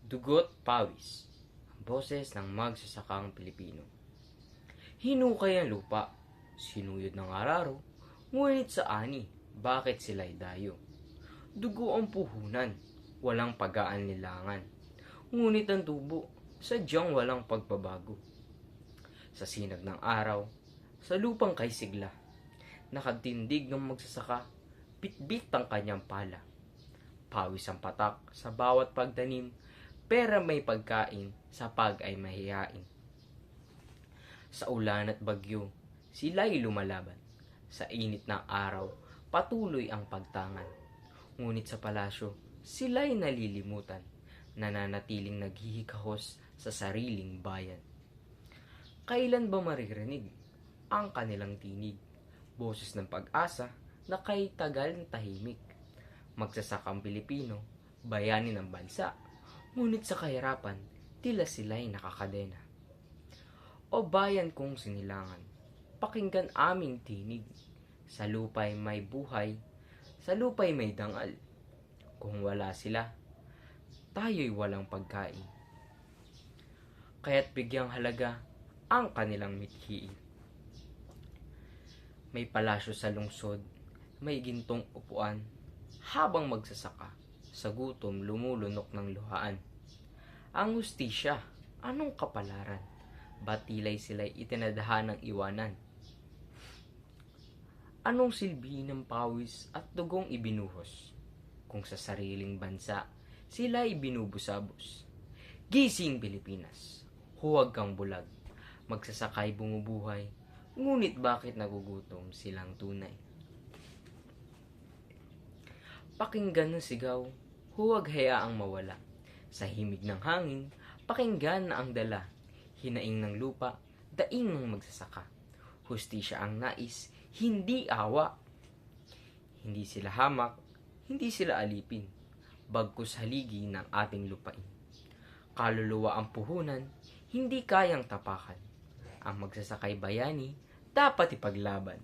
Dugo't pawis, ang boses ng magsasakang Pilipino. Hinukay ang lupa, sinuyod ng araro, ngunit sa ani, bakit sila'y dayo? Dugo ang puhunan, walang pag-aanlilangan, ngunit ang tubo, sadyang walang pagbabago. Sa sinag ng araw, sa lupang kay sigla, nakatindig ng magsasaka, bitbit ang kanyang pala. Pawis ang patak sa bawat pagtanim, pera may pagkain, sa pag ay mahihain. Sa ulan at bagyo, sila'y lumalaban. Sa init ng araw, patuloy ang pagtangan. Ngunit sa palasyo, sila'y nalilimutan, nananatiling naghihikahos sa sariling bayan. Kailan ba maririnig ang kanilang tinig? Boses ng pag-asa na kay tagal ng tahimik. Magsasakang Pilipino, bayani ng bansa, ngunit sa kahirapan, tila sila'y nakakadena. O bayan kong sinilangan, pakinggan aming tinig. Sa lupa'y may buhay, sa lupa'y may dangal. Kung wala sila, tayo'y walang pagkain. Kaya't bigyang halaga ang kanilang mithiin. May palasyo sa lungsod, may gintong upuan, habang magsasaka, sa gutom lumulunok ng luhaan. Ang hustisya, anong kapalaran? Ba't tila'y sila'y itinadhana ng iwanan? Anong silbi ng pawis at dugong ibinuhos, kung sa sariling bansa sila'y binubusabos? Gising Pilipinas, huwag kang bulag, magsasakay bumubuhay, ngunit bakit nagugutom silang tunay? Pakinggan ng sigaw, huwag hayaang mawala. Sa himig ng hangin, pakinggan na ang dala. Hinaing ng lupa, daing ng magsasaka. Hustisya ang nais, hindi awa. Hindi sila hamak, hindi sila alipin. Bagkus haligi ng ating lupain. Kaluluwa ang puhunan, hindi kayang tapakan. Ang magsasakay bayani, dapat ipaglaban.